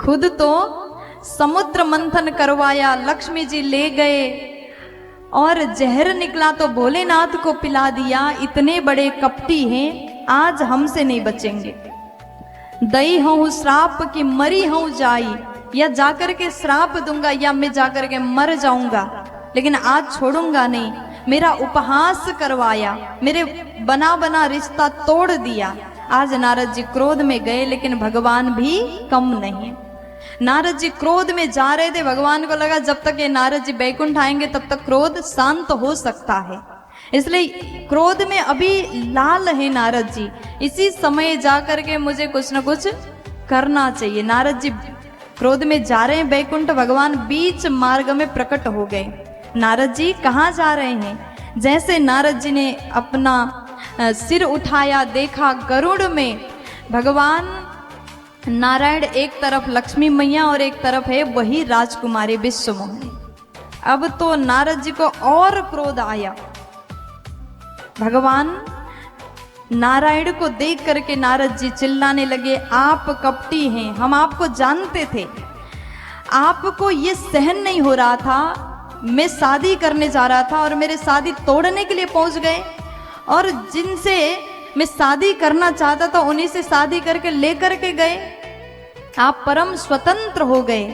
खुद तो समुद्र मंथन करवाया, लक्ष्मी जी ले गए और जहर निकला तो भोलेनाथ को पिला दिया। इतने बड़े कपटी हैं, आज हमसे नहीं बचेंगे। दई हूं श्राप की मरी हूं जाई, या जाकर के श्राप दूंगा या मैं जाकर के मर जाऊंगा, लेकिन आज छोड़ूंगा नहीं। मेरा उपहास करवाया, मेरे बना बना रिश्ता तोड़ दिया। आज नारद जी क्रोध में गए, लेकिन भगवान भी कम नहीं। नारद जी क्रोध में जा रहे थे, भगवान को लगा जब तक ये नारद जी बैकुंठ आएंगे तब तक क्रोध शांत हो सकता है, इसलिए क्रोध में अभी लाल है नारद जी, इसी समय जा करके मुझे कुछ न कुछ करना चाहिए। नारद जी क्रोध में जा रहे हैं बैकुंठ, भगवान बीच मार्ग में प्रकट हो गए। नारद जी कहाँ जा रहे हैं? जैसे नारद जी ने अपना सिर उठाया, देखा गरुड़ में भगवान नारायण, एक तरफ लक्ष्मी मैया और एक तरफ है वही राजकुमारी विश्वमोहिनी। अब तो नारद जी को और क्रोध आया। भगवान नारायण को देख करके नारद जी चिल्लाने लगे, आप कपटी हैं, हम आपको जानते थे, आपको ये सहन नहीं हो रहा था, मैं शादी करने जा रहा था और मेरे शादी तोड़ने के लिए पहुंच गए, और जिनसे मैं शादी करना चाहता था उन्हीं से शादी करके लेकर के गए। आप परम स्वतंत्र हो गए,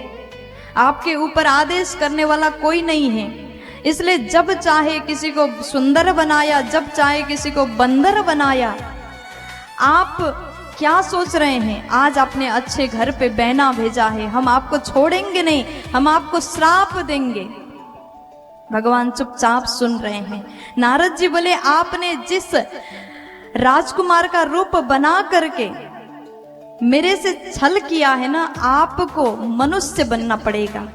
आपके ऊपर आदेश करने वाला कोई नहीं है, इसलिए जब चाहे किसी को सुंदर बनाया, जब चाहे किसी को बंदर बनाया। आप क्या सोच रहे हैं? आज आपने अच्छे घर पे बहना भेजा है, हम आपको छोड़ेंगे नहीं, हम आपको श्राप देंगे। भगवान चुपचाप सुन रहे हैं। नारद जी बोले, आपने जिस राजकुमार का रूप बना करके मेरे से छल किया है ना, आपको मनुष्य बनना पड़ेगा,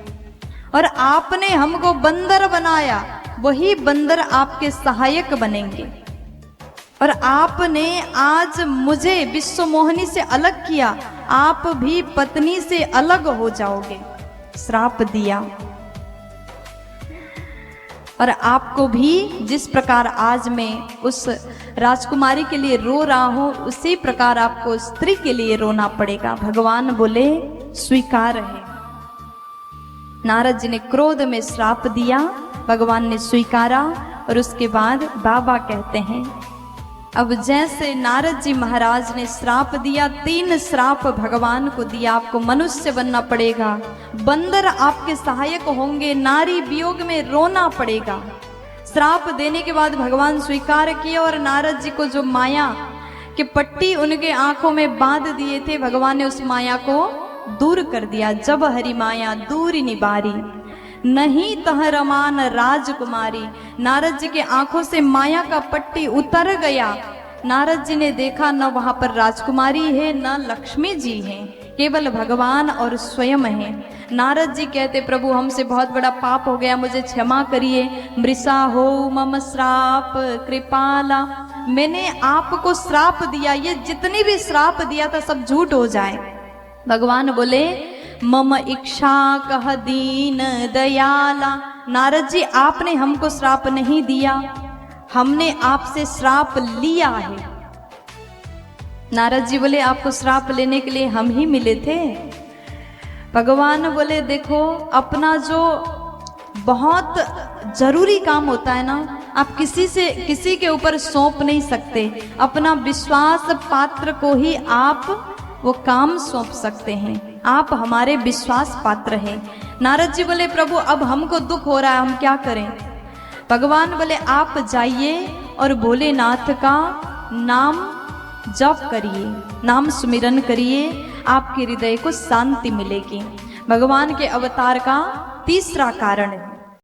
और आपने हमको बंदर बनाया, वही बंदर आपके सहायक बनेंगे, और आपने आज मुझे विश्वमोहिनी से अलग किया, आप भी पत्नी से अलग हो जाओगे। श्राप दिया। और आपको भी जिस प्रकार आज मैं उस राजकुमारी के लिए रो रहा हूं, उसी प्रकार आपको स्त्री के लिए रोना पड़ेगा। भगवान बोले स्वीकार है। नारद जी ने क्रोध में श्राप दिया, भगवान ने स्वीकारा, और उसके बाद बाबा कहते हैं, अब जैसे नारद जी महाराज ने श्राप दिया, 3 श्राप भगवान को दिया, आपको मनुष्य बनना पड़ेगा, बंदर आपके सहायक होंगे, नारी वियोग में रोना पड़ेगा। श्राप देने के बाद भगवान स्वीकार किए, और नारद जी को जो माया के पट्टी उनके आंखों में बांध दिए थे, भगवान ने उस माया को दूर कर दिया। जब हरि माया दूर निबारी, नहीं तह रमान राजकुमारी। नारद जी के आंखों से माया का पट्टी उतर गया। नारद जी ने देखा न वहां पर राजकुमारी है, न लक्ष्मी जी हैं, केवल भगवान और स्वयं हैं। नारद जी कहते, प्रभु हमसे बहुत बड़ा पाप हो गया, मुझे क्षमा करिए। मृषा हो मम श्राप कृपाला, मैंने आपको श्राप दिया, ये जितनी भी श्राप दिया था सब झूठ हो जाए। भगवान बोले, मम इच्छा कह दीन दयाला। नारद जी आपने हमको श्राप नहीं दिया, हमने आपसे श्राप लिया है। नारद जी बोले, आपको श्राप लेने के लिए हम ही मिले थे। भगवान बोले, देखो अपना जो बहुत जरूरी काम होता है ना, आप किसी के ऊपर सौंप नहीं सकते, अपना विश्वास पात्र को ही आप वो काम सौंप सकते हैं, आप हमारे विश्वास पात्र हैं। नारद जी बोले, प्रभु अब हमको दुख हो रहा है, हम क्या करें? भगवान बोले, आप जाइए और भोलेनाथ का नाम जप करिए, नाम सुमिरन करिए, आपके हृदय को शांति मिलेगी। भगवान के अवतार का तीसरा कारण है,